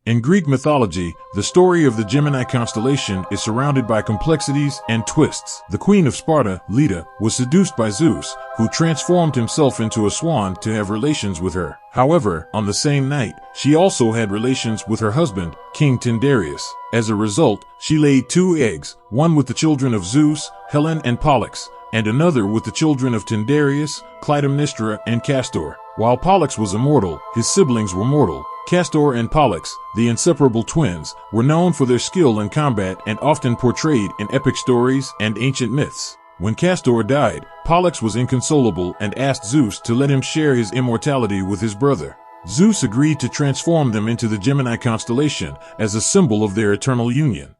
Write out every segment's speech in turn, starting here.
In Greek mythology, the story of the Gemini constellation is surrounded by complexities and twists. The queen of Sparta, Leda, was seduced by Zeus, who transformed himself into a swan to have relations with her. However, on the same night, she also had relations with her husband, King Tyndareus. As a result, she laid 2 eggs, one with the children of Zeus, Helen and Pollux, and another with the children of Tyndareus, Clytemnestra and Castor. While Pollux was immortal, his siblings were mortal. Castor and Pollux, the inseparable twins, were known for their skill in combat and often portrayed in epic stories and ancient myths. When Castor died, Pollux was inconsolable and asked Zeus to let him share his immortality with his brother. Zeus agreed to transform them into the Gemini constellation as a symbol of their eternal union.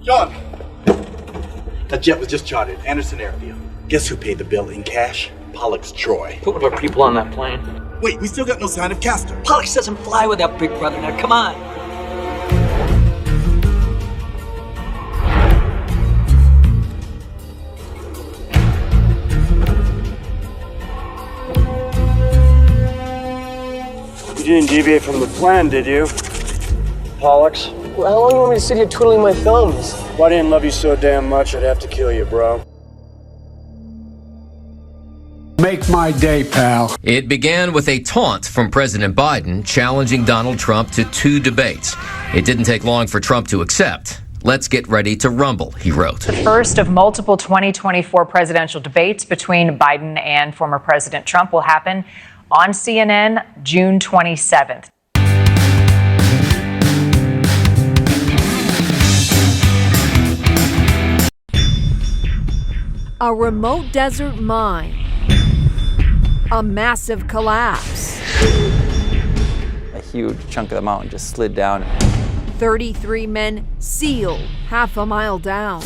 John! A jet was just chartered, Anderson Airfield. Guess who paid the bill in cash? Pollux Troy. Put one of our people on that plane. Wait, we still got no sign of Castor. Pollux doesn't fly without Big Brother. Now, come on. You didn't deviate from the plan, did you, Pollux? Well, how long do you want me to sit here twiddling my thumbs? If I didn't love you so damn much, I'd have to kill you, bro. Make my day, pal. It began with a taunt from President Biden challenging Donald Trump to 2 debates. It didn't take long for Trump to accept. Let's get ready to rumble, he wrote. The first of multiple 2024 presidential debates between Biden and former President Trump will happen on CNN June 27th. A remote desert mine. A massive collapse. A huge chunk of the mountain just slid down. 33 men sealed half a mile down.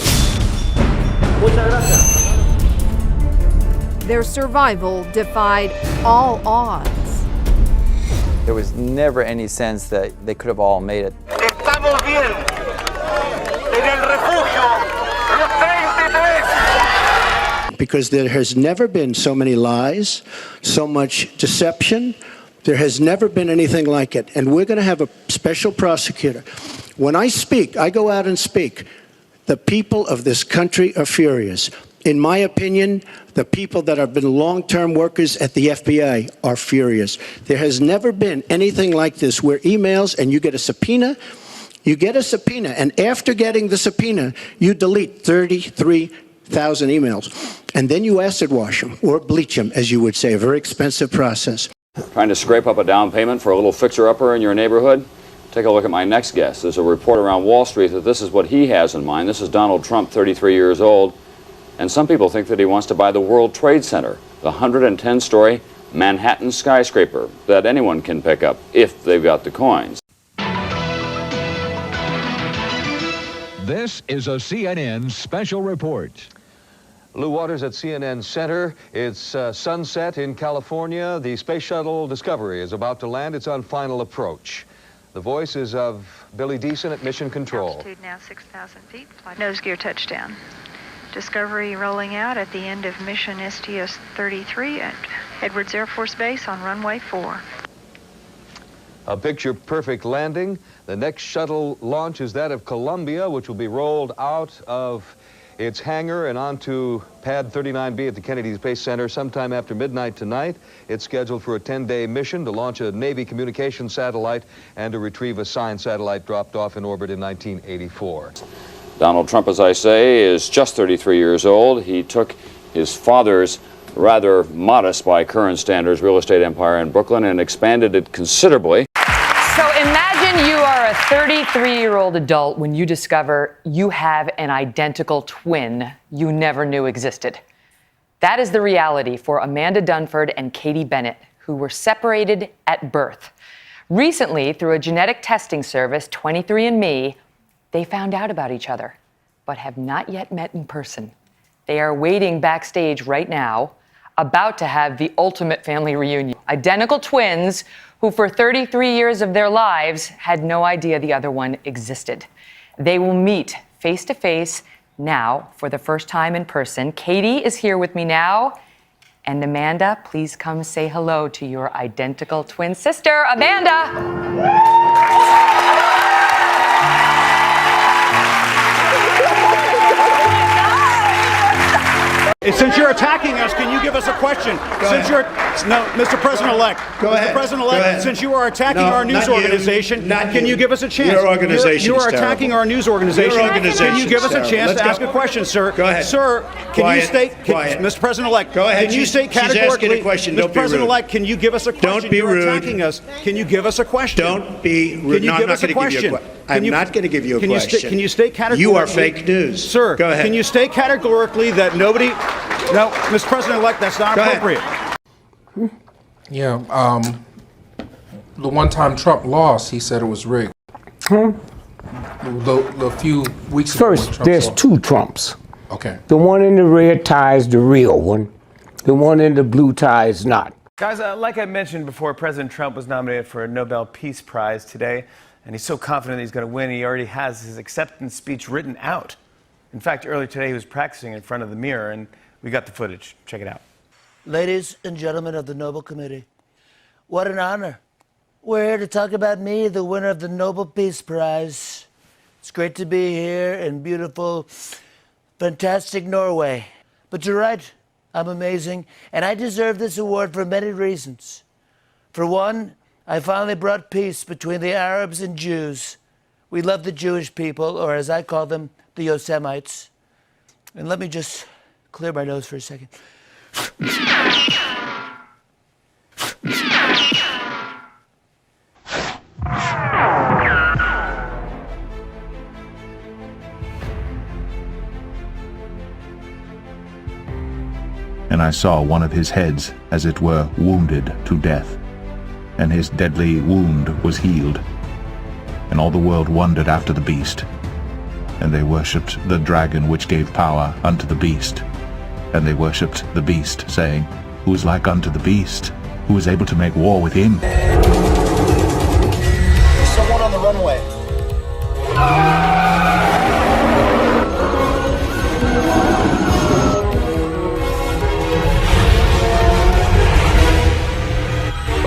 Their survival defied all odds. There was never any sense that they could have all made it. Estamos bien. En el refugio, los 33. Because there has never been so many lies, so much deception. There has never been anything like it. And we're going to have a special prosecutor. When I speak, I go out and speak. The people of this country are furious. In my opinion, the people that have been long-term workers at the FBI are furious. There has never been anything like this where emails and you get a subpoena, and after getting the subpoena, you delete 33,000 emails. And then you acid wash them, or bleach them, as you would say, a very expensive process. Trying to scrape up a down payment for a little fixer-upper in your neighborhood? Take a look at my next guest. There's a report around Wall Street that this is what he has in mind. This is Donald Trump, 33 years old. And some people think that he wants to buy the World Trade Center, the 110-story Manhattan skyscraper that anyone can pick up if they've got the coins. This is a CNN special report. Lou Waters at CNN Center. It's sunset in California. The space shuttle Discovery is about to land. It's on final approach. The voice is of Billy Deason at Mission Control. Altitude now 6,000 feet. Nose gear touchdown. Discovery rolling out at the end of mission STS-33 at Edwards Air Force Base on runway 4. A picture-perfect landing. The next shuttle launch is that of Columbia, which will be rolled out of its hangar and onto pad 39B at the Kennedy Space Center sometime after midnight tonight. It's scheduled for a 10-day mission to launch a Navy communications satellite and to retrieve a signed satellite dropped off in orbit in 1984. Donald Trump, as I say, is just 33 years old. He took his father's rather modest by current standards real estate empire in Brooklyn and expanded it considerably. So imagine you are a 33-year-old adult when you discover you have an identical twin you never knew existed. That is the reality for Amanda Dunford and Katie Bennett, who were separated at birth. Recently, through a genetic testing service, 23andMe, they found out about each other, but have not yet met in person. They are waiting backstage right now, about to have the ultimate family reunion. Identical twins who for 33 years of their lives had no idea the other one existed. They will meet face to face now for the first time in person. Katie is here with me now. And Amanda, please come say hello to your identical twin sister, Amanda. Since you're attacking us, can you give us a question? No, Mr. President-elect. Go ahead. Mr. President-elect, since you are attacking our news organization, can you give us a chance? Your organization You are attacking our news organization. Your organization. Can you give us a chance to ask a question, sir? Go ahead. Sir, can you state, Mr. President-elect, go ahead. Can you state She's categorically, asking a question. Don't Mr. be rude. President-elect, can you give us a question? Don't be You're rude. attacking us. Can you give us a question? Don't be rude. Can you give us a question? I'm not going to give you a question. Can you state categorically? You are fake news. Sir, go ahead. Can you state categorically that nobody... No, Mr. President-elect, that's not appropriate. Yeah, the one time Trump lost, he said it was rigged. The few weeks ago. First, there's two Trumps. Okay. The one in the red tie is the real one. The one in the blue tie is not. Guys, like I mentioned before, President Trump was nominated for a Nobel Peace Prize today, and he's so confident he's going to win, he already has his acceptance speech written out. In fact, earlier today he was practicing in front of the mirror, and we got the footage. Check it out. Ladies and gentlemen of the Nobel Committee, what an honor. We're here to talk about me, the winner of the Nobel Peace Prize. It's great to be here in beautiful, fantastic Norway. But you're right, I'm amazing, and I deserve this award for many reasons. For one, I finally brought peace between the Arabs and Jews. We love the Jewish people, or as I call them, the Yosemites. And let me just clear my nose for a second. And I saw one of his heads, as it were, wounded to death, and his deadly wound was healed. And all the world wondered after the beast, and they worshipped the dragon which gave power unto the beast. And they worshipped the beast, saying, Who is like unto the beast? Who is able to make war with him? There's someone on the runway.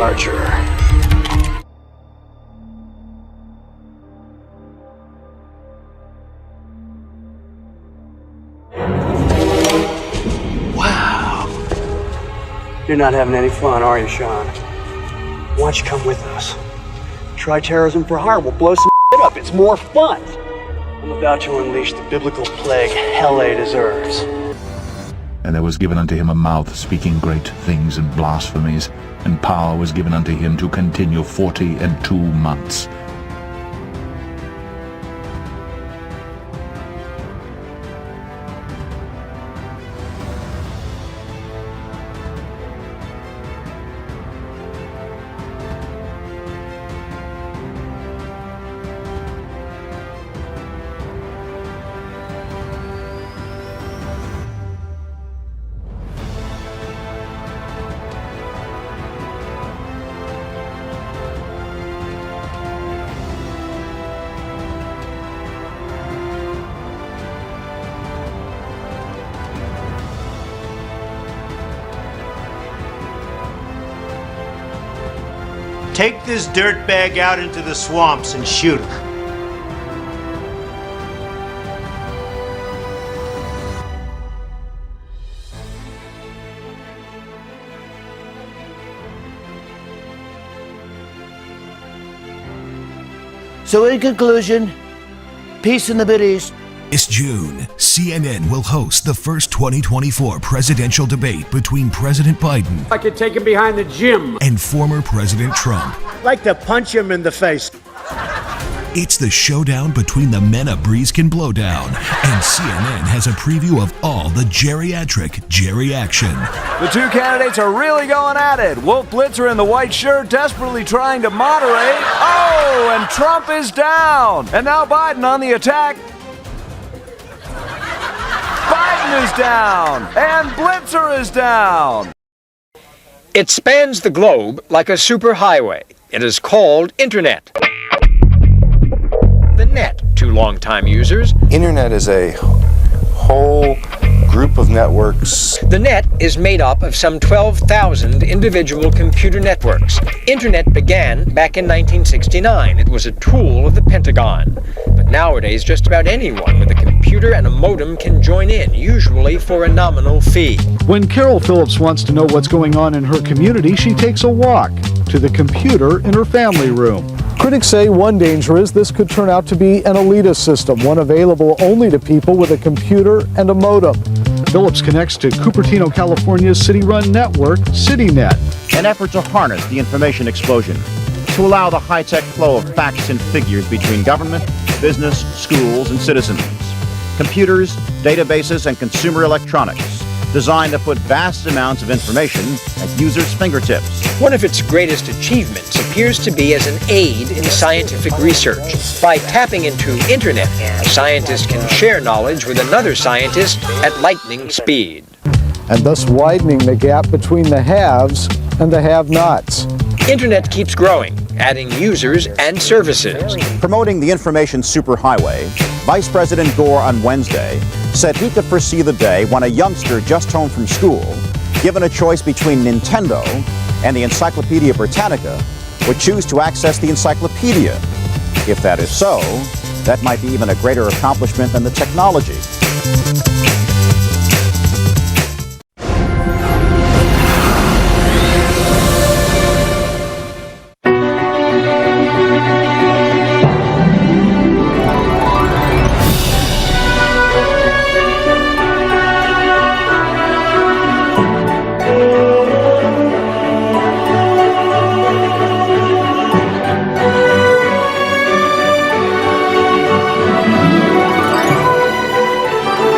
Archer. You're not having any fun, are you, Sean? Why don't you come with us? Try terrorism for hire. We'll blow some shit up. It's more fun. I'm about to unleash the biblical plague LA deserves. And there was given unto him a mouth speaking great things and blasphemies, and power was given unto him to continue 42 months. Take this dirtbag out into the swamps and shoot him. So in conclusion, peace in the Mideast. This June, CNN will host the first 2024 presidential debate between President Biden I could take him behind the gym. and former President Trump. I'd like to punch him in the face. It's the showdown between the men a breeze can blow down, and CNN has a preview of all the geriatric Jerry action. The two candidates are really going at it. Wolf Blitzer in the white shirt desperately trying to moderate. Oh, and Trump is down. And now Biden on the attack. Biden is down, and Blitzer is down. It spans the globe like a superhighway. It is called Internet. The net to longtime users. Internet is a whole group of networks. The net is made up of some 12,000 individual computer networks. Internet began back in 1969. It was a tool of the Pentagon. But nowadays, just about anyone with a computer and a modem can join in, usually for a nominal fee. When Carol Phillips wants to know what's going on in her community, she takes a walk to the computer in her family room. Critics say one danger is this could turn out to be an elitist system, one available only to people with a computer and a modem. Phillips connects to Cupertino, California's city-run network, CityNet. An effort to harness the information explosion, to allow the high-tech flow of facts and figures between government, business, schools, and citizens. Computers, databases, and consumer electronics, designed to put vast amounts of information at users' fingertips. One of its greatest achievements appears to be as an aid in scientific research. By tapping into Internet, a scientist can share knowledge with another scientist at lightning speed. And thus widening the gap between the haves and the have-nots. Internet keeps growing, adding users and services. Promoting the information superhighway, Vice President Gore on Wednesday said he could foresee the day when a youngster just home from school, given a choice between Nintendo and the Encyclopedia Britannica, would choose to access the encyclopedia. If that is so, that might be even a greater accomplishment than the technology.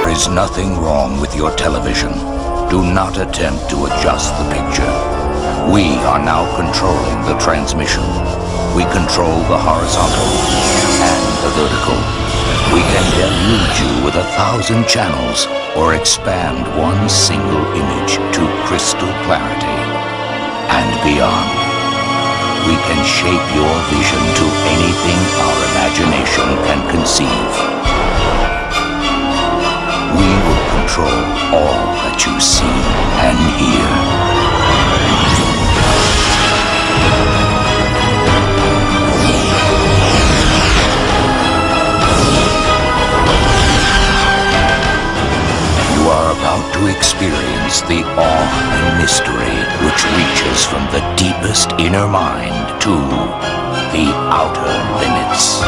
There's nothing wrong with your television. Do not attempt to adjust the picture. We are now controlling the transmission. We control the horizontal and the vertical. We can deluge you with 1,000 channels or expand one single image to crystal clarity and beyond. We can shape your vision to anything our imagination can conceive. We will control all that you see and hear. You are about to experience the awe and mystery which reaches from the deepest inner mind to the outer limits.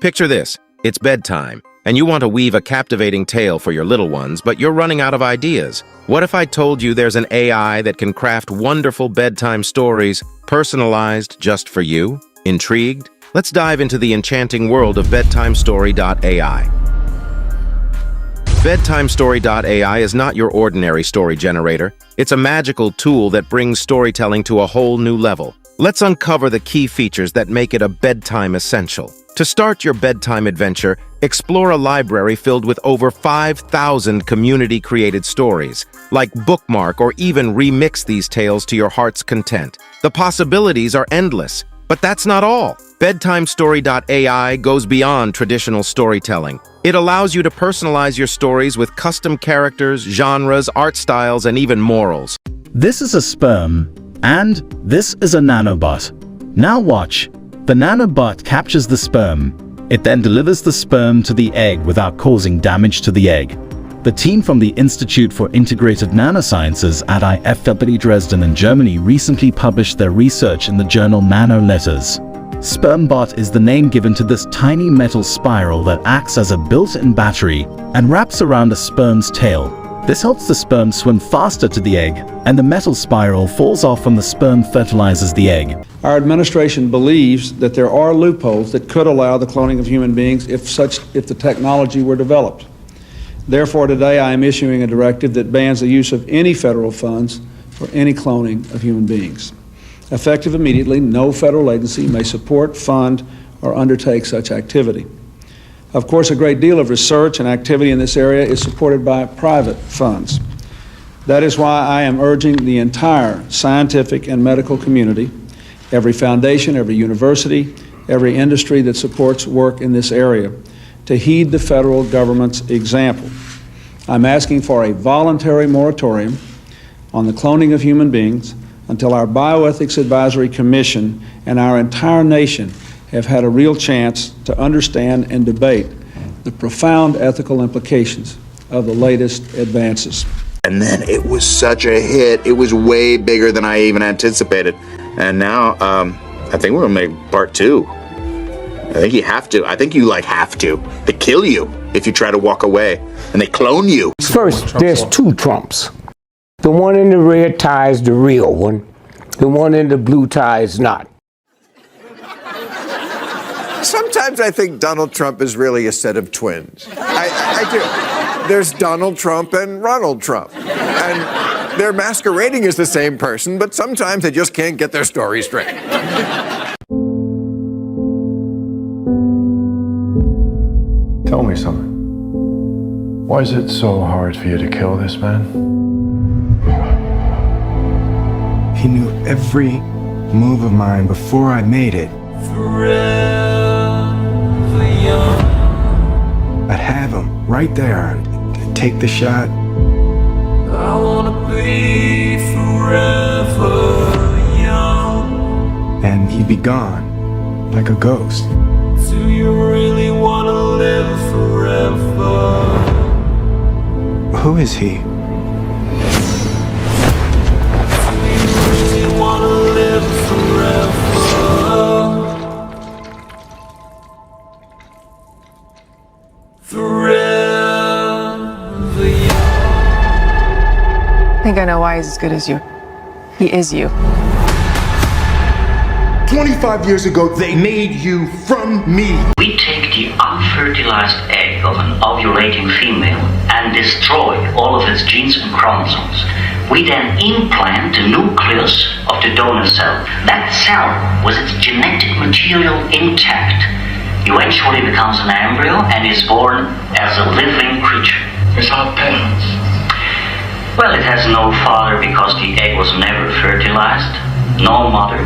Picture this. It's bedtime, and you want to weave a captivating tale for your little ones, but you're running out of ideas. What if I told you there's an AI that can craft wonderful bedtime stories, personalized just for you? Intrigued? Let's dive into the enchanting world of BedtimeStory.ai. BedtimeStory.ai is not your ordinary story generator. It's a magical tool that brings storytelling to a whole new level. Let's uncover the key features that make it a bedtime essential. To start your bedtime adventure, explore a library filled with over 5,000 community-created stories. Like bookmark or even remix these tales to your heart's content. The possibilities are endless. But that's not all. BedtimeStory.ai goes beyond traditional storytelling. It allows you to personalize your stories with custom characters, genres, art styles, and even morals. This is a sperm, And this is a nanobot. Now watch. The nanobot captures the sperm. It then delivers the sperm to the egg without causing damage to the egg. The team from the Institute for Integrated Nanosciences at IFW Dresden in Germany recently published their research in the journal Nanoletters. SpermBot is the name given to this tiny metal spiral that acts as a built-in battery and wraps around a sperm's tail. This helps the sperm swim faster to the egg, and the metal spiral falls off when the sperm fertilizes the egg. Our administration believes that there are loopholes that could allow the cloning of human beings if the technology were developed. Therefore, today I am issuing a directive that bans the use of any federal funds for any cloning of human beings. Effective immediately, no federal agency may support, fund, or undertake such activity. Of course, a great deal of research and activity in this area is supported by private funds. That is why I am urging the entire scientific and medical community, every foundation, every university, every industry that supports work in this area, to heed the federal government's example. I'm asking for a voluntary moratorium on the cloning of human beings until our Bioethics Advisory Commission and our entire nation have had a real chance to understand and debate the profound ethical implications of the latest advances. And then it was such a hit. It was way bigger than I even anticipated. And now, I think we're gonna make part 2. I think you have to. I think you have to. They kill you if you try to walk away, and they clone you. First, there's 2 Trumps. The one in the red tie is the real one. The one in the blue tie is not. Sometimes I think Donald Trump is really a set of twins. I do. There's Donald Trump and Ronald Trump. And they're masquerading as the same person, but sometimes they just can't get their story straight. Tell me something. Why is it so hard for you to kill this man? He knew every move of mine before I made it. I'd have him right there. I'd take the shot. I wanna be forever young. And he'd be gone, like a ghost. Do you really wanna live forever? Who is he? Do you really wanna live forever? I think I know why he's as good as you. He is you. 25 years ago, they made you from me. We take the unfertilized egg of an ovulating female and destroy all of its genes and chromosomes. We then implant the nucleus of the donor cell. That cell, with its genetic material intact, eventually becomes an embryo and is born as a living creature. Without parents? Well, it has no father because the egg was never fertilized, no mother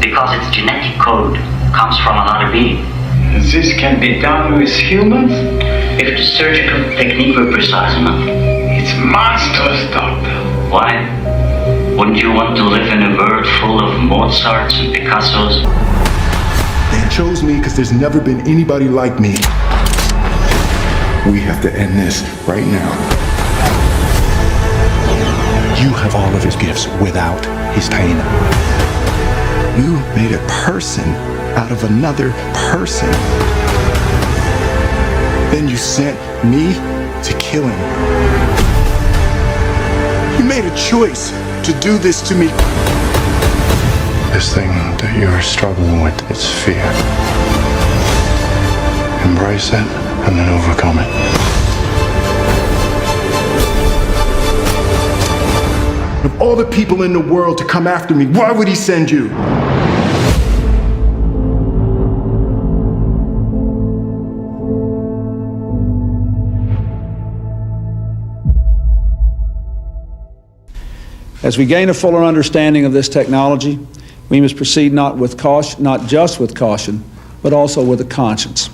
because its genetic code comes from another being. This can be done with humans? If the surgical technique were precise enough. It's monstrous, doctor. Why? Wouldn't you want to live in a world full of Mozarts and Picassos? They chose me because there's never been anybody like me. We have to end this right now. You have all of his gifts without his pain. You made a person out of another person. Then you sent me to kill him. You made a choice to do this to me. This thing that you're struggling with, it's fear. Embrace it and then overcome it. Of all the people in the world to come after me, why would he send you? As we gain a fuller understanding of this technology, we must proceed not just with caution, but also with a conscience.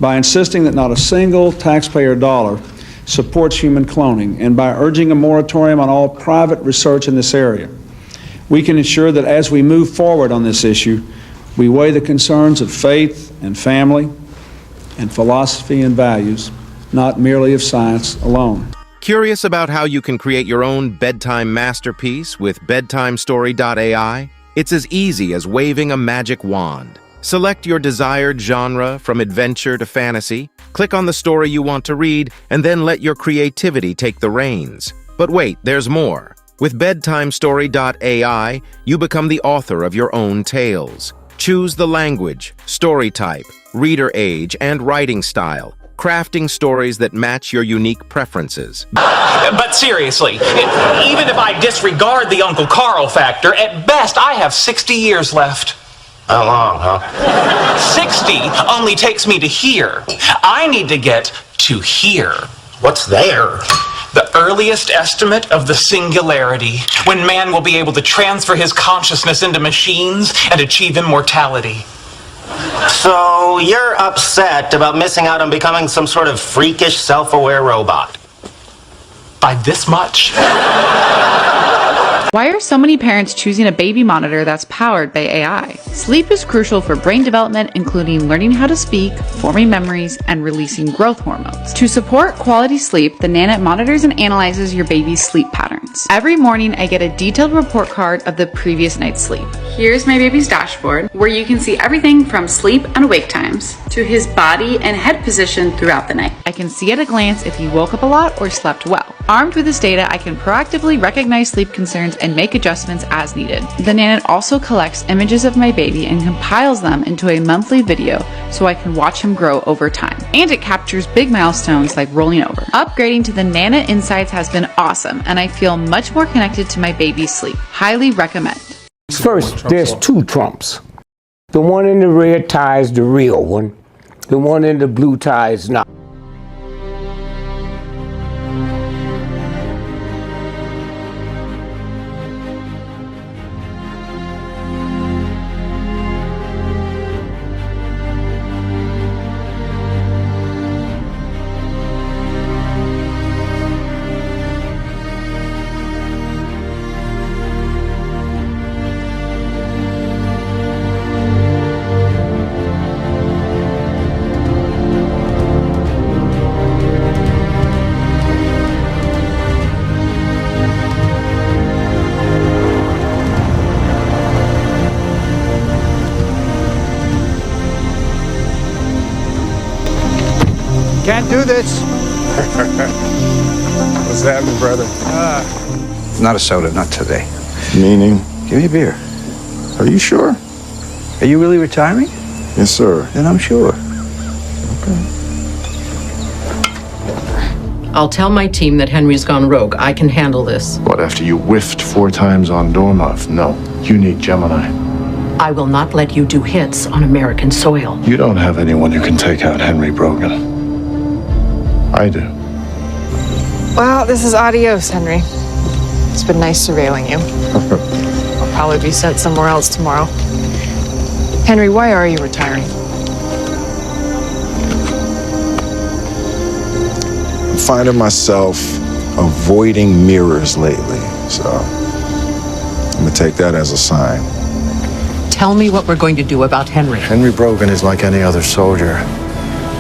By insisting that not a single taxpayer dollar supports human cloning, and by urging a moratorium on all private research in this area, We can ensure that as we move forward on this issue, we weigh the concerns of faith and family and philosophy and values, not merely of science alone. Curious about how you can create your own bedtime masterpiece with bedtimestory.ai? It's as easy as waving a magic wand. Select your desired genre from adventure to fantasy, click on the story you want to read, and then let your creativity take the reins. But wait, there's more. With bedtimestory.ai, you become the author of your own tales. Choose the language, story type, reader age, and writing style, crafting stories that match your unique preferences. But seriously, even if I disregard the Uncle Carl factor, at best I have 60 years left. How long, huh? 60 only takes me to here. I need to get to here. What's there? The earliest estimate of the singularity, when man will be able to transfer his consciousness into machines and achieve immortality. So you're upset about missing out on becoming some sort of freakish, self-aware robot? By this much? Why are so many parents choosing a baby monitor that's powered by AI? Sleep is crucial for brain development, including learning how to speak, forming memories, and releasing growth hormones. To support quality sleep, the Nanit monitors and analyzes your baby's sleep patterns. Every morning, I get a detailed report card of the previous night's sleep. Here's my baby's dashboard, where you can see everything from sleep and wake times to his body and head position throughout the night. I can see at a glance if he woke up a lot or slept well. Armed with this data, I can proactively recognize sleep concerns and make adjustments as needed. The Nanit also collects images of my baby and compiles them into a monthly video so I can watch him grow over time. And it captures big milestones like rolling over. Upgrading to the Nanit Insights has been awesome, and I feel much more connected to my baby's sleep. Highly recommend. First, there's two Trumps. The one in the red tie is the real one. The one in the blue tie is not. Can't do this. What's happening, brother? Not a soda, not today. Meaning? Give me a beer. Are you sure? Are you really retiring? Yes, sir. Then I'm sure. I'll tell my team that Henry's gone rogue. I can handle this. What, after you whiffed 4 times on Dormoth? No, you need Gemini. I will not let you do hits on American soil. You don't have anyone who can take out Henry Brogan. I do. Well, this is adios, Henry. It's been nice surveilling you. I'll probably be sent somewhere else tomorrow. Henry, why are you retiring? I'm finding myself avoiding mirrors lately, so I'm gonna take that as a sign. Tell me what we're going to do about Henry. Henry Brogan is like any other soldier.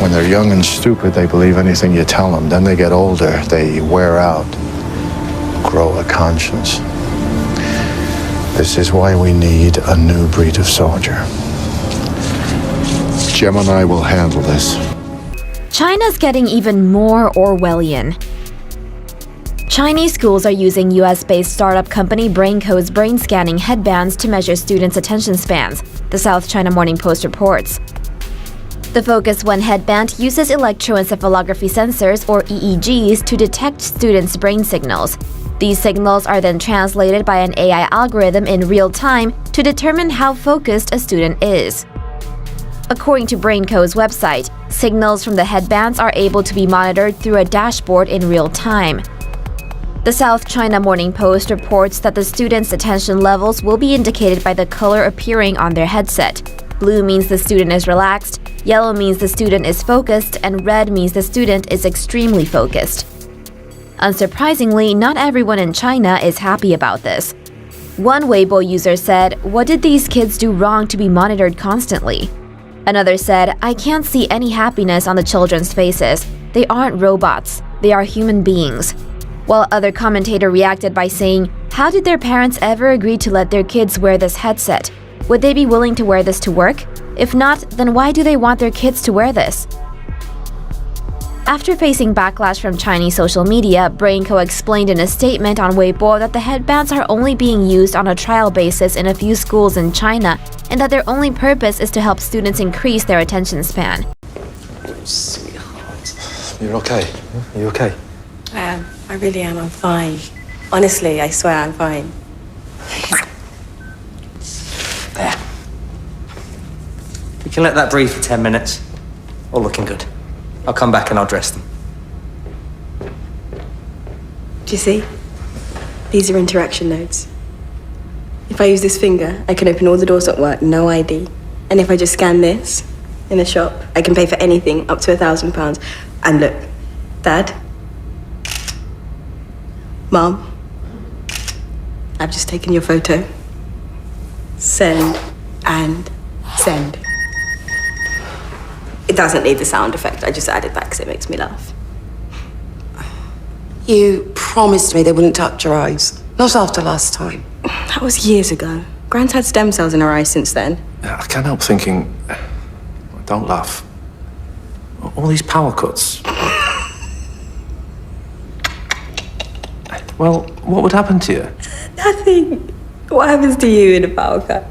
When they're young and stupid, they believe anything you tell them. Then they get older, they wear out, grow a conscience. This is why we need a new breed of soldier. Gemini will handle this. China's getting even more Orwellian. Chinese schools are using US-based startup company BrainCode's brain scanning headbands to measure students' attention spans, the South China Morning Post reports. The Focus One headband uses electroencephalography sensors, or EEGs, to detect students' brain signals. These signals are then translated by an AI algorithm in real time to determine how focused a student is. According to BrainCode's website, signals from the headbands are able to be monitored through a dashboard in real time. The South China Morning Post reports that the students' attention levels will be indicated by the color appearing on their headset. Blue means the student is relaxed, yellow means the student is focused, and red means the student is extremely focused. Unsurprisingly, not everyone in China is happy about this. One Weibo user said, "What did these kids do wrong to be monitored constantly?" Another said, "I can't see any happiness on the children's faces. They aren't robots, they are human beings." While other commentator reacted by saying, "How did their parents ever agree to let their kids wear this headset? Would they be willing to wear this to work? If not, then why do they want their kids to wear this?" After facing backlash from Chinese social media, BrainCo explained in a statement on Weibo that the headbands are only being used on a trial basis in a few schools in China, and that their only purpose is to help students increase their attention span. Sweetheart. You're okay? Are you okay? I am. I really am. I'm fine. Honestly, I swear I'm fine. There. We can let that breathe for 10 minutes. All looking good. I'll come back and I'll dress them. Do you see? These are interaction nodes. If I use this finger, I can open all the doors at work, no ID. And if I just scan this in the shop, I can pay for anything up to £1,000. And look, Dad, Mom, I've just taken your photo. Send and send. It doesn't need the sound effect. I just added that because it makes me laugh. You promised me they wouldn't touch your eyes. Not after last time. That was years ago. Grand's had stem cells in her eyes since then. I can't help thinking... Don't laugh. All these power cuts. Well, what would happen to you? Nothing. What happens to you in a power cut?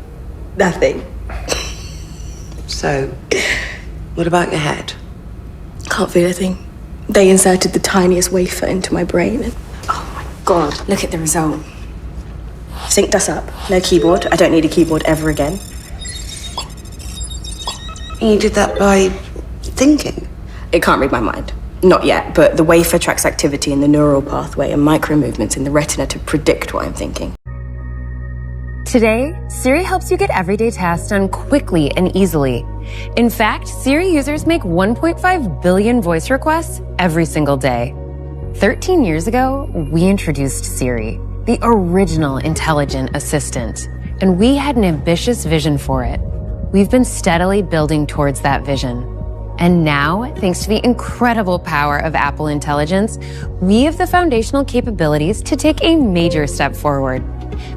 Nothing. So, what about your head? Can't feel a thing. They inserted the tiniest wafer into my brain and... Oh my God, look at the result. Synced us up. No keyboard. I don't need a keyboard ever again. You did that by thinking? It can't read my mind. Not yet, but the wafer tracks activity in the neural pathway and micro movements in the retina to predict what I'm thinking. Today, Siri helps you get everyday tasks done quickly and easily. In fact, Siri users make 1.5 billion voice requests every single day. 13 years ago, we introduced Siri, the original intelligent assistant, and we had an ambitious vision for it. We've been steadily building towards that vision. And now, thanks to the incredible power of Apple Intelligence, we have the foundational capabilities to take a major step forward.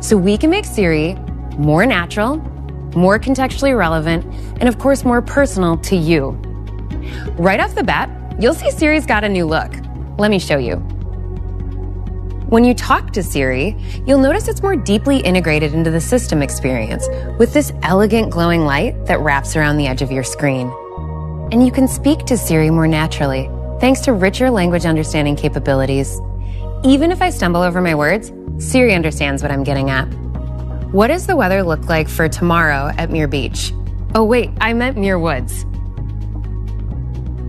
So we can make Siri more natural, more contextually relevant, and of course, more personal to you. Right off the bat, you'll see Siri's got a new look. Let me show you. When you talk to Siri, you'll notice it's more deeply integrated into the system experience with this elegant glowing light that wraps around the edge of your screen. And you can speak to Siri more naturally, thanks to richer language understanding capabilities. Even if I stumble over my words, Siri understands what I'm getting at. What does the weather look like for tomorrow at Muir Beach? Oh wait, I meant Muir Woods.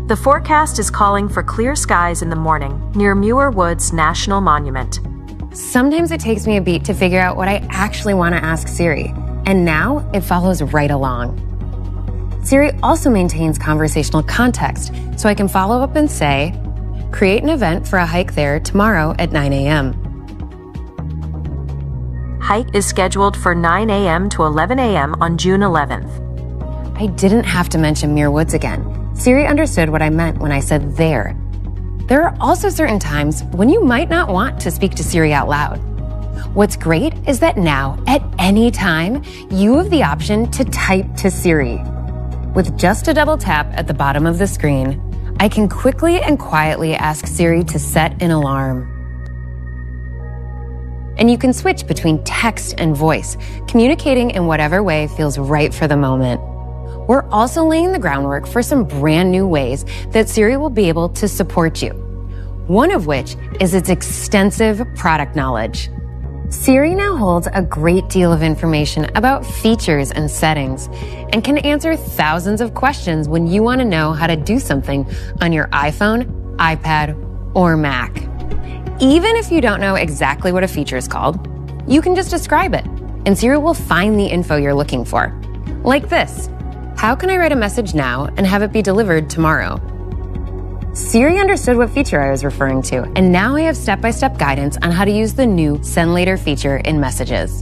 The forecast is calling for clear skies in the morning near Muir Woods National Monument. Sometimes it takes me a beat to figure out what I actually want to ask Siri, and now it follows right along. Siri also maintains conversational context, so I can follow up and say, create an event for a hike there tomorrow at 9 a.m. Hike is scheduled for 9 a.m. to 11 a.m. on June 11th. I didn't have to mention Muir Woods again. Siri understood what I meant when I said there. There are also certain times when you might not want to speak to Siri out loud. What's great is that now, at any time, you have the option to type to Siri. With just a double tap at the bottom of the screen, I can quickly and quietly ask Siri to set an alarm. And you can switch between text and voice, communicating in whatever way feels right for the moment. We're also laying the groundwork for some brand new ways that Siri will be able to support you. One of which is its extensive product knowledge. Siri now holds a great deal of information about features and settings and can answer thousands of questions when you want to know how to do something on your iPhone, iPad, or Mac. Even if you don't know exactly what a feature is called, you can just describe it, and Siri will find the info you're looking for. Like this: how can I write a message now and have it be delivered tomorrow? Siri understood what feature I was referring to, and now I have step-by-step guidance on how to use the new Send Later feature in Messages.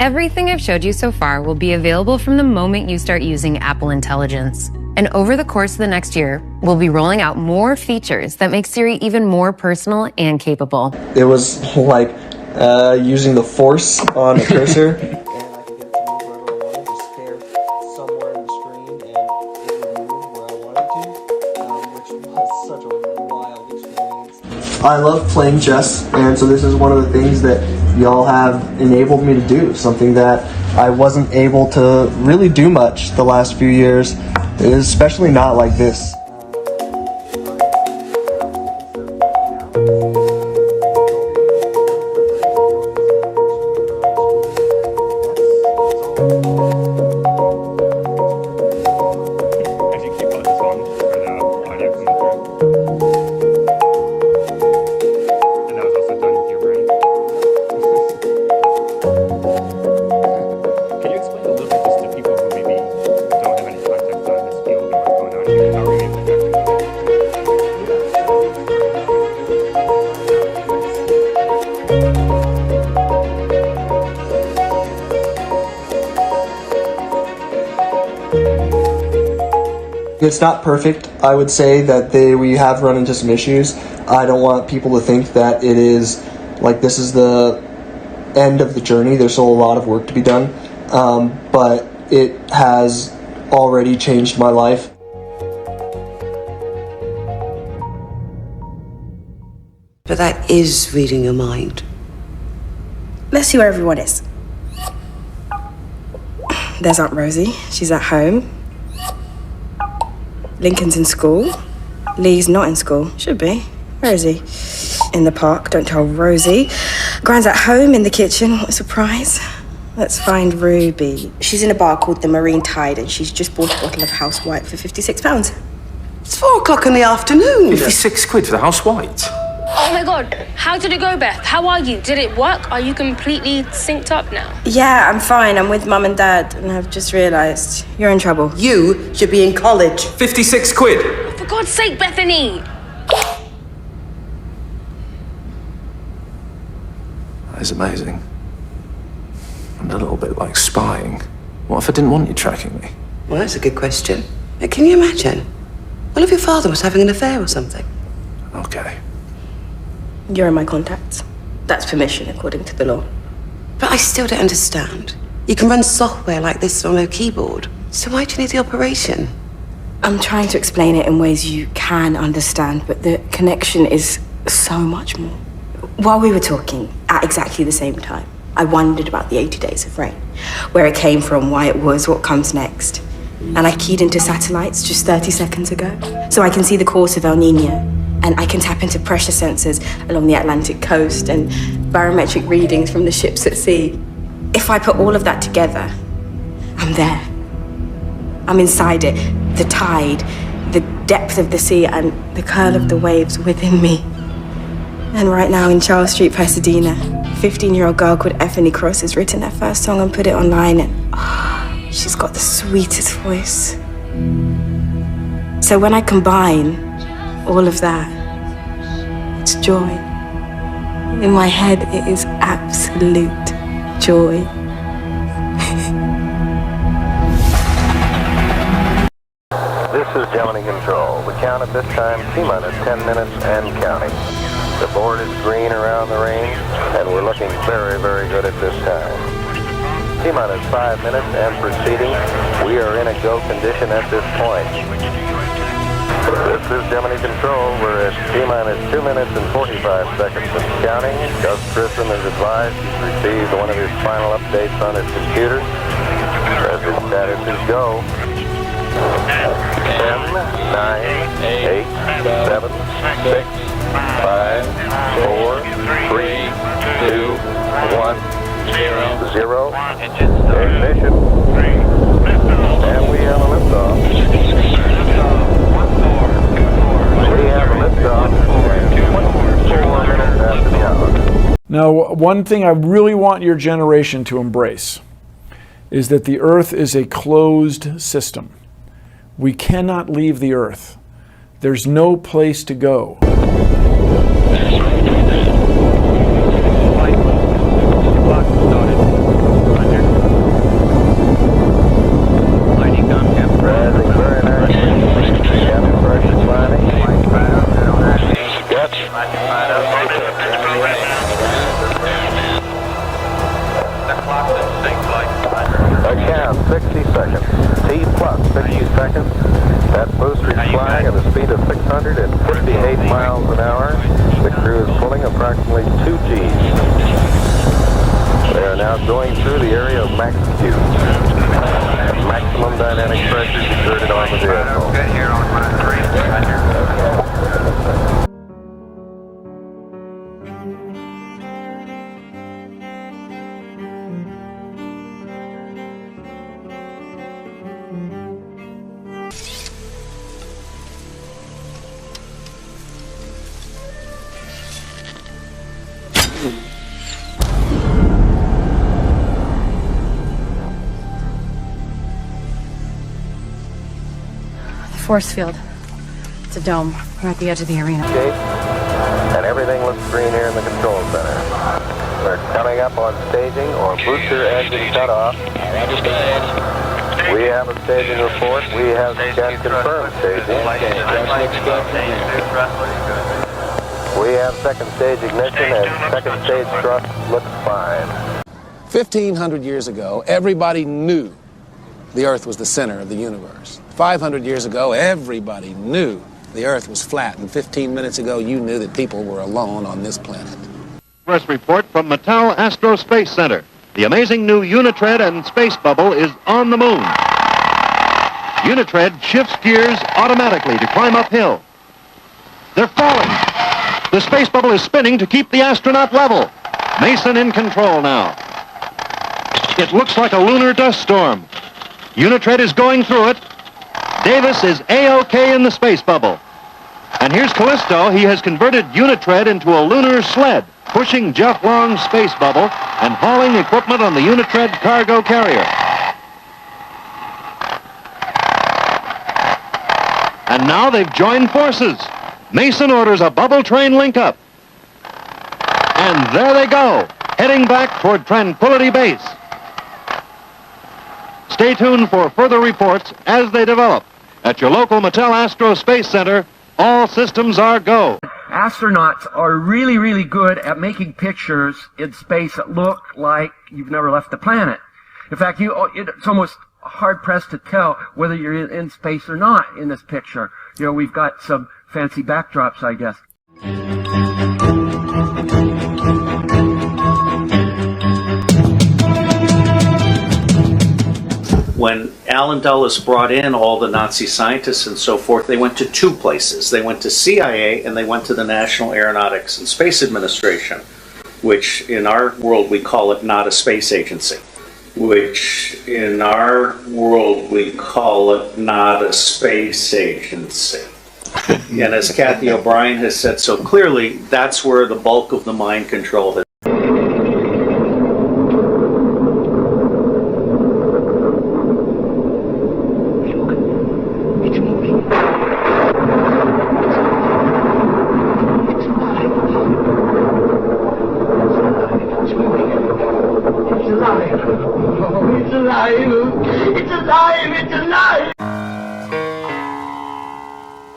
Everything I've showed you so far will be available from the moment you start using Apple Intelligence. And over the course of the next year, we'll be rolling out more features that make Siri even more personal and capable. It was like using the Force on a cursor. I love playing chess, and so this is one of the things that y'all have enabled me to do, something that I wasn't able to really do much the last few years, especially not like this. It's not perfect. I would say that we have run into some issues. I don't want people to think that it is like this is the end of the journey. There's still a lot of work to be done, but it has already changed my life. But that is reading your mind. Let's see where everyone is. There's Aunt Rosie. She's at home. Lincoln's in school. Lee's not in school. Should be. Where is he? In the park. Don't tell Rosie. Gran's at home in the kitchen. What a surprise. Let's find Ruby. She's in a bar called the Marine Tide, and she's just bought a bottle of House White for £56. It's 4 o'clock in the afternoon. 56 quid for the House White. Oh my god, how did it go, Beth? How are you? Did it work? Are you completely synced up now? Yeah, I'm fine. I'm with Mum and Dad, and I've just realised you're in trouble. You should be in college. 56 quid. For God's sake, Bethany! That is amazing. And a little bit like spying. What if I didn't want you tracking me? Well, that's a good question. Can you imagine? What if your father was having an affair or something? Okay. You're in my contacts. That's permission, according to the law. But I still don't understand. You can run software like this on a keyboard. So why do you need the operation? I'm trying to explain it in ways you can understand, but the connection is so much more. While we were talking, at exactly the same time, I wondered about the 80 days of rain, where it came from, why it was, what comes next. And I keyed into satellites just 30 seconds ago, so I can see the course of El Nino. And I can tap into pressure sensors along the Atlantic coast and barometric readings from the ships at sea. If I put all of that together, I'm there. I'm inside it. The tide, the depth of the sea, and the curl of the waves within me. And right now in Charles Street, Pasadena, a 15-year-old girl called Effany Cross has written her first song and put it online, and she's got the sweetest voice. So when I combine all of that, it's joy. In my head, it is absolute joy. This is Gemini Control. We count at this time T-minus 10 minutes and counting. The board is green around the range, and we're looking very, very good at this time. T-minus 5 minutes and proceeding. We are in a go condition at this point. This is Gemini Control. We're at T-minus 2 minutes and 45 seconds and counting. Gus Grissom is advised he's received one of his final updates on his computer. Present status is go. 10, 9, 8, 7, 6, 5, 4, 3, 2, 1, 0. Ignition. And we have a liftoff. We have a liftoff. 4 minutes after the hour. Now, one thing I really want your generation to embrace is that the Earth is a closed system. We cannot leave the Earth. There's no place to go. Flight 2 blocks started. Roger. flying at a speed of 658 miles an hour. The crew is pulling approximately 2 Gs. They are now going through the area of max Q. Maximum dynamic pressure exerted on the vehicle. Force field. It's a dome. We're at the edge of the arena. Okay. And everything looks green here in the control center. They're coming up on staging or booster engine cutoff. We have a staging report. We have can confirm staging. We have second stage ignition and second stage thrust looks fine. 1,500 years ago, everybody knew the Earth was the center of the universe. 500 years ago, everybody knew the Earth was flat, and 15 minutes ago, you knew that people were alone on this planet. First report from Mattel Astro Space Center. The amazing new Unitread and Space Bubble is on the moon. Unitread shifts gears automatically to climb uphill. They're falling. The Space Bubble is spinning to keep the astronaut level. Mason in control now. It looks like a lunar dust storm. Unitread is going through it. Davis is A-OK in the Space Bubble. And here's Callisto. He has converted Unitread into a lunar sled, pushing Jeff Long's Space Bubble and hauling equipment on the Unitread cargo carrier. And now they've joined forces. Mason orders a bubble train link-up. And there they go, heading back toward Tranquility Base. Stay tuned for further reports as they develop. At your local Mattel Astro Space Center, all systems are go. Astronauts are really, really good at making pictures in space that look like you've never left the planet. In fact, it's almost hard-pressed to tell whether you're in space or not in this picture. You know, we've got some fancy backdrops, I guess. When Allen Dulles brought in all the Nazi scientists and so forth, they went to two places. They went to CIA and they went to the National Aeronautics and Space Administration, which in our world we call it not a space agency. Which in our world we call it not a space agency. And as Kathy O'Brien has said so clearly, that's where the bulk of the mind control has.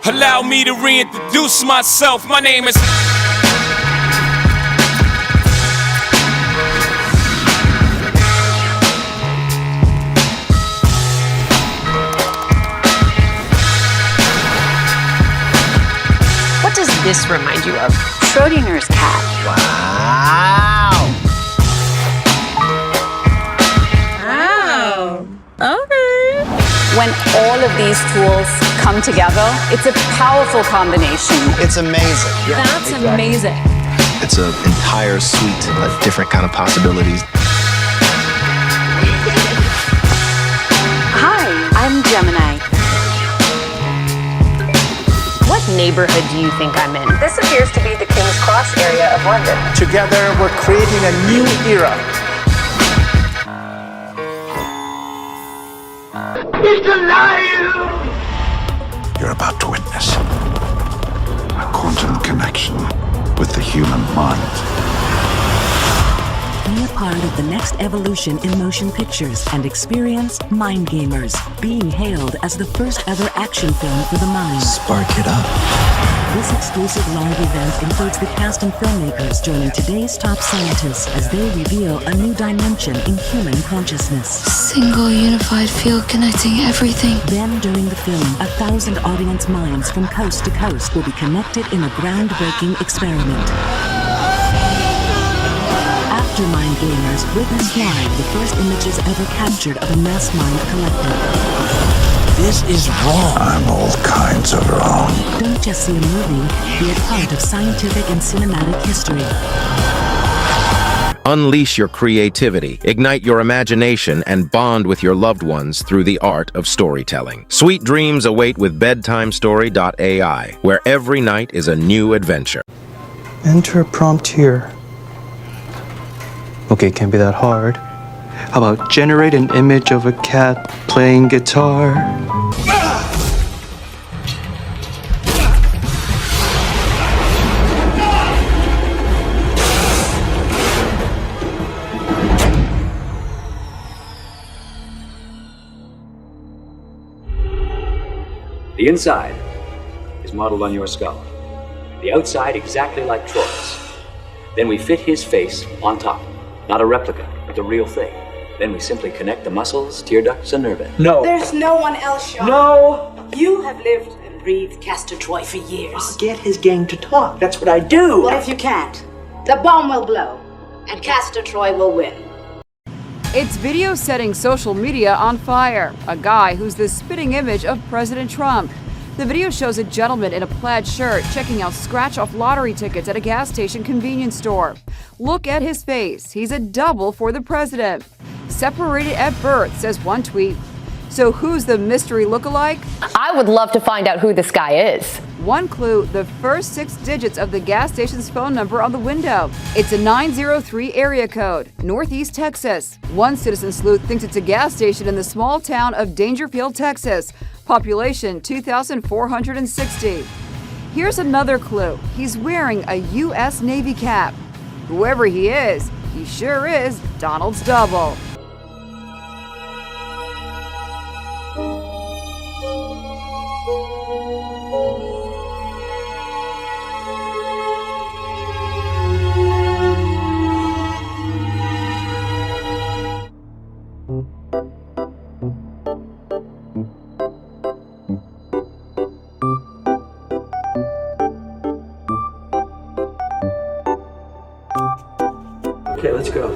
Allow me to reintroduce myself. My name is... What does this remind you of? Schrodinger's cat. Wow. Okay. When all of these tools come together, it's a powerful combination. It's amazing. That's amazing. It's an entire suite of different kind of possibilities. Hi, I'm Gemini. What neighborhood do you think I'm in? This appears to be the King's Cross area of London. Together, we're creating a new era. It's alive! You're about to witness a quantum connection with the human mind. Be a part of the next evolution in motion pictures and experience Mind Gamers, being hailed as the first ever action film for the mind. Spark it up. This exclusive live event includes the cast and filmmakers joining today's top scientists as they reveal a new dimension in human consciousness. Single unified field connecting everything. Then during the film, 1,000 audience minds from coast to coast will be connected in a groundbreaking experiment. After Mind Gamers, witness live the first images ever captured of a mass mind collective. This is wrong. I'm all kinds of wrong. Don't just see a movie, be a part of scientific and cinematic history. Unleash your creativity, ignite your imagination, and bond with your loved ones through the art of storytelling. Sweet dreams await with bedtimestory.ai, where every night is a new adventure. Enter a prompt here. Okay, it can't be that hard. How about generate an image of a cat playing guitar? The inside is modeled on your skull. The outside exactly like Troy's. Then we fit his face on top. Not a replica, but the real thing. Then we simply connect the muscles, tear ducts, and nerve ends. No. There's no one else, Sean. No! You have lived and breathed Castor Troy for years. I'll get his gang to talk. That's what I do. Well, if you can't, the bomb will blow, and Castor Troy will win. It's video setting social media on fire. A guy who's the spitting image of President Trump. The video shows a gentleman in a plaid shirt checking out scratch-off lottery tickets at a gas station convenience store. Look at his face. He's a double for the president. Separated at birth, says one tweet. So who's the mystery lookalike? I would love to find out who this guy is. One clue, the first 6 digits of the gas station's phone number on the window. It's a 903 area code, Northeast Texas. One citizen sleuth thinks it's a gas station in the small town of Dangerfield, Texas. Population 2,460. Here's another clue. He's wearing a U.S. Navy cap. Whoever he sure is Donald's double. Okay, let's go.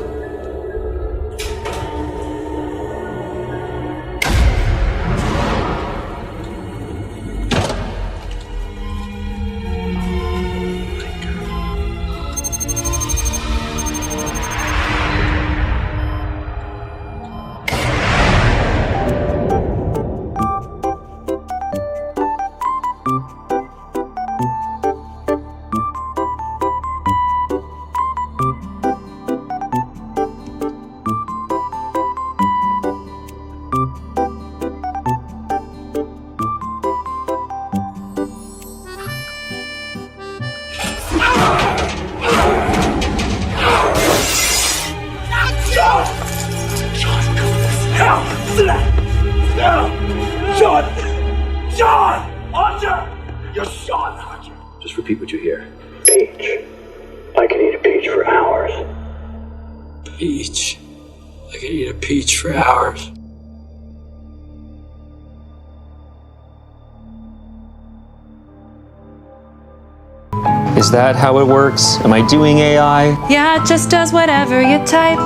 Sean! Archer! You're Sean Archer. Just repeat what you hear. Peach. I can eat a peach for hours. Peach. I can eat a peach for hours. Is that how it works? Am I doing AI? Yeah, it just does whatever you type.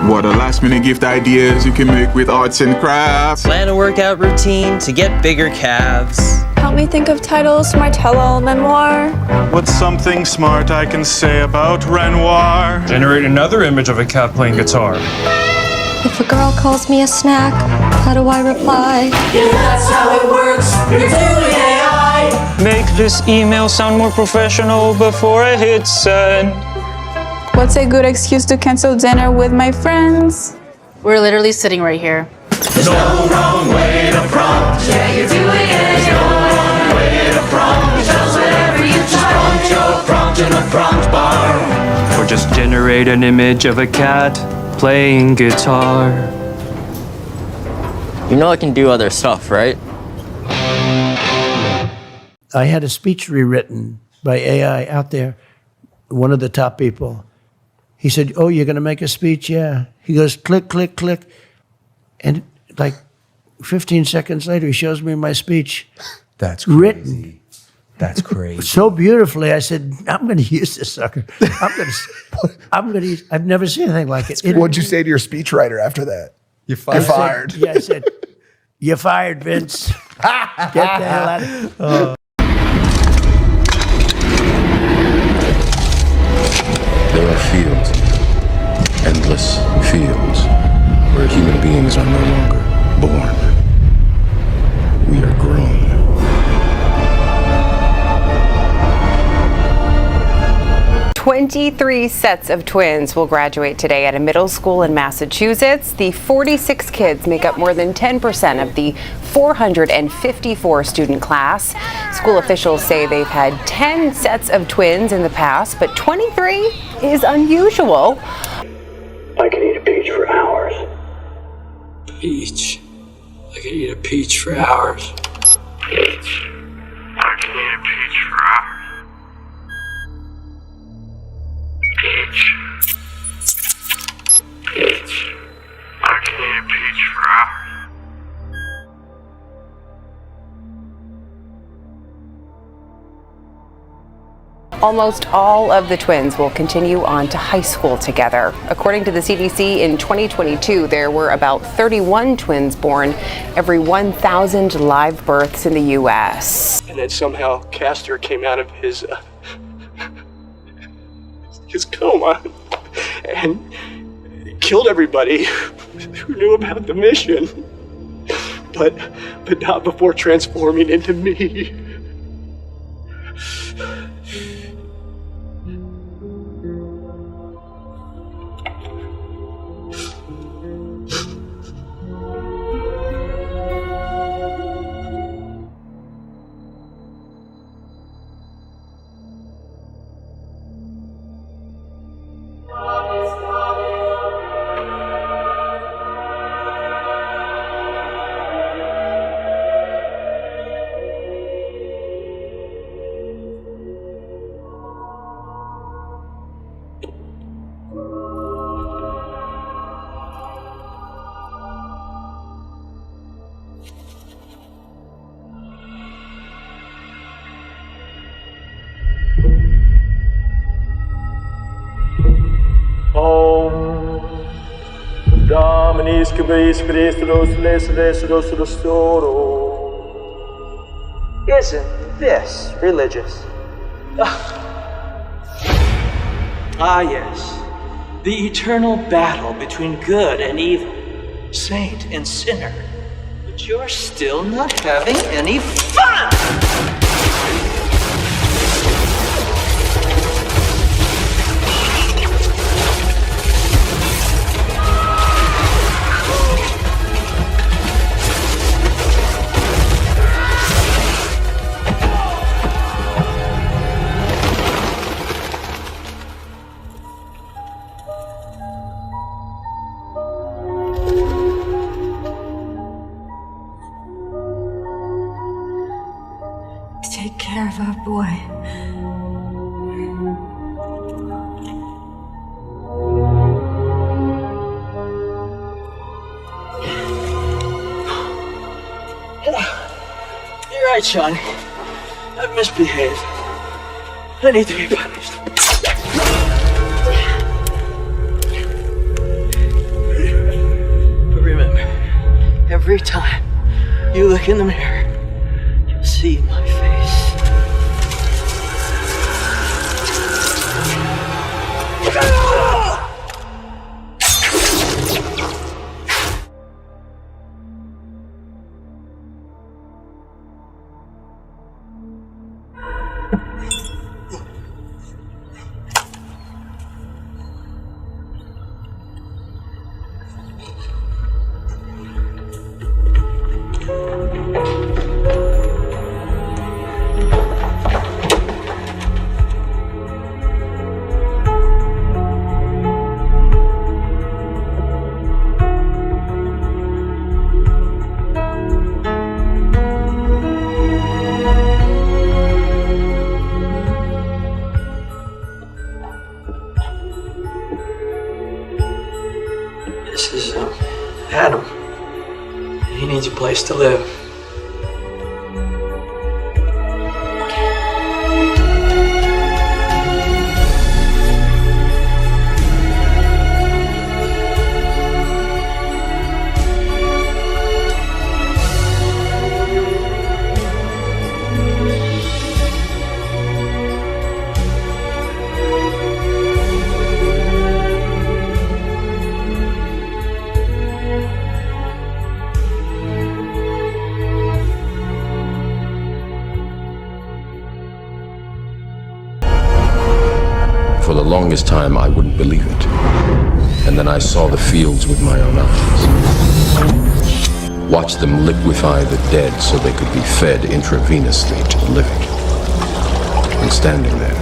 What a last-minute gift ideas you can make with arts and crafts. Plan a workout routine to get bigger calves. Help me think of titles for my tell-all memoir. What's something smart I can say about Renoir? Generate another image of a cat playing guitar. If a girl calls me a snack, how do I reply? Yeah, that's how it works. You're doing AI. Make this email sound more professional before I hit send. What's a good excuse to cancel dinner with my friends? We're literally sitting right here. There's no wrong way to prompt. Yeah, you're doing it. There's no wrong way to prompt. Just whatever you type. Just prompt your prompt in a prompt bar. For just generate an image of a cat playing guitar. You know I can do other stuff, right? I had a speech rewritten by AI out there, one of the top people. He said, "Oh, you're going to make a speech?" Yeah. He goes, click, click, click. And like 15 seconds later, he shows me my speech. That's crazy. Written. That's crazy. So beautifully. I said, I'm going to use this sucker. I'm going to use, I've never seen anything like it. What'd you say to your speechwriter after that? You're fired. I said, you're fired, Vince. Get the hell out of here. There are fields, endless fields, where human beings are no longer born. We are grown. "23 sets of twins will graduate today at a middle school in Massachusetts. The 46 kids make up more than 10% of the 454 student class. School officials say they've had 10 sets of twins in the past, but 23 is unusual. I could eat a peach for hours. Peach. I could eat a peach for hours. Peach. I could eat a peach for hours. Peach. Peach. I could eat a peach for hours. Almost all of the twins will continue on to high school together. According to the CDC, in 2022, there were about 31 twins born every 1,000 live births in the U.S. And then somehow Castor came out of his coma and killed everybody who knew about the mission, but not before transforming into me. Isn't this religious? Ah, yes. The eternal battle between good and evil, saint and sinner. But you're still not having any fun! Take care of our boy. You're right, Sean. I've misbehaved. I need to be punished. But remember, every time you look in the mirror, you'll see my face. place to live. For the longest time, I wouldn't believe it. And then I saw the fields with my own eyes. Watched them liquefy the dead so they could be fed intravenously to the living. And standing there,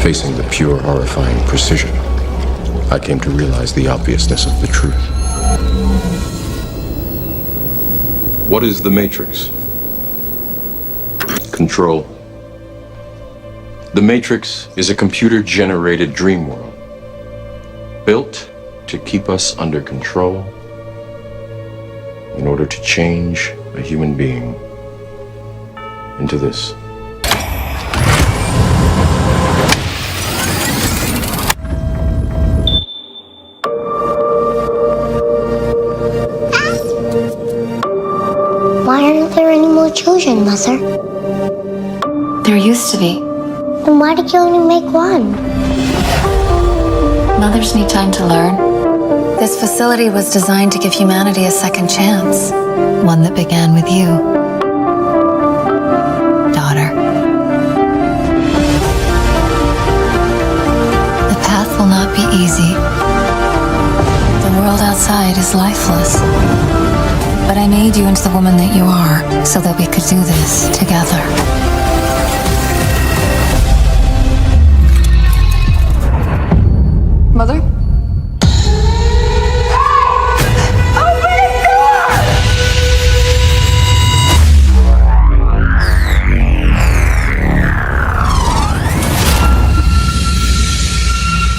facing the pure, horrifying precision, I came to realize the obviousness of the truth. What is the Matrix? Control. The Matrix is a computer-generated dream world, built to keep us under control in order to change a human being into this. Why aren't there any more children, Mother? There used to be. Then why did you only make one? Mothers need time to learn. This facility was designed to give humanity a second chance. One that began with you. Daughter. The path will not be easy. The world outside is lifeless. But I made you into the woman that you are so that we could do this together. Mother?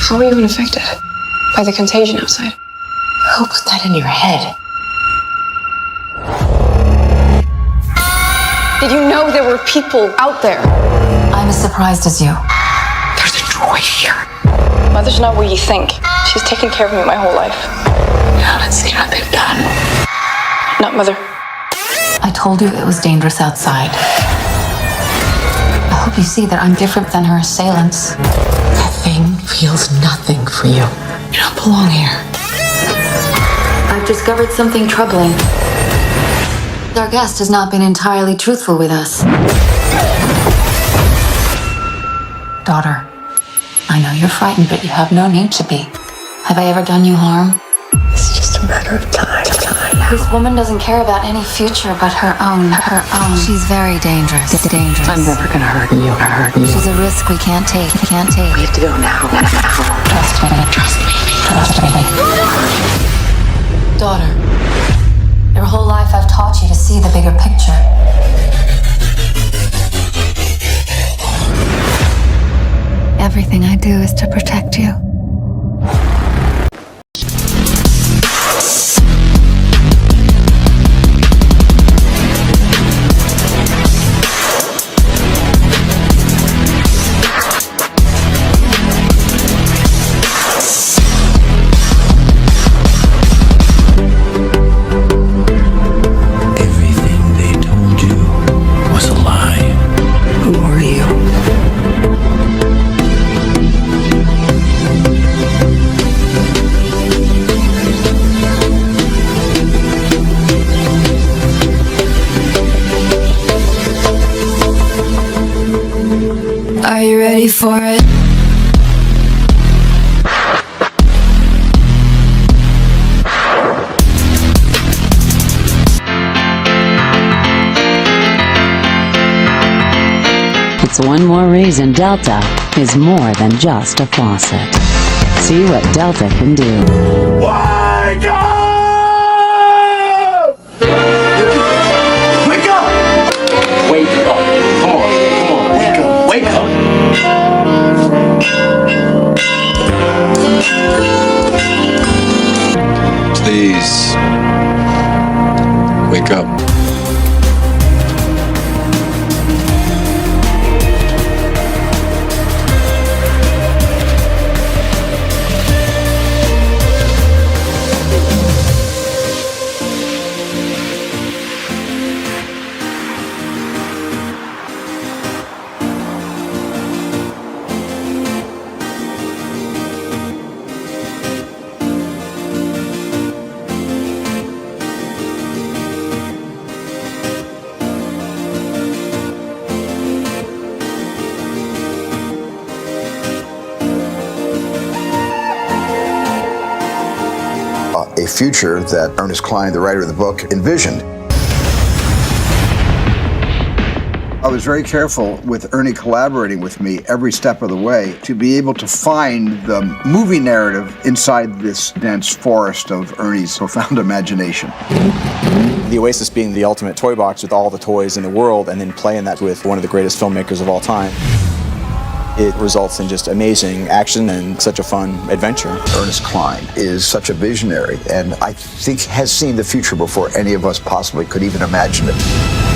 How are you unaffected by the contagion outside? Who put that in your head? Did you know there were people out there? I'm as surprised as you. There's a droid here. Mother's not what you think. She's taken care of me my whole life. You haven't seen what they've done. Not Mother. I told you it was dangerous outside. I hope you see that I'm different than her assailants. That thing feels nothing for you. You don't belong here. I've discovered something troubling. Our guest has not been entirely truthful with us. Daughter, I know you're frightened, but you have no need to be. Have I ever done you harm? It's just a matter of time. This woman doesn't care about any future but her own. She's very dangerous. I'm never gonna hurt you. She's a risk we can't take. We have to go now. Trust me. Daughter, your whole life I've taught you to see the bigger picture. Everything I do is to protect you. Are you ready for it? It's one more reason Delta is more than just a faucet. See what Delta can do. Wake up! Wake up! Wake up. Come on. Wake up. Please. Wake up. a future that Ernest Cline, the writer of the book, envisioned. I was very careful with Ernie collaborating with me every step of the way to be able to find the movie narrative inside this dense forest of Ernie's profound imagination. The Oasis being the ultimate toy box with all the toys in the world, and then playing that with one of the greatest filmmakers of all time. It results in just amazing action and such a fun adventure. Ernest Cline is such a visionary, and I think has seen the future before any of us possibly could even imagine it.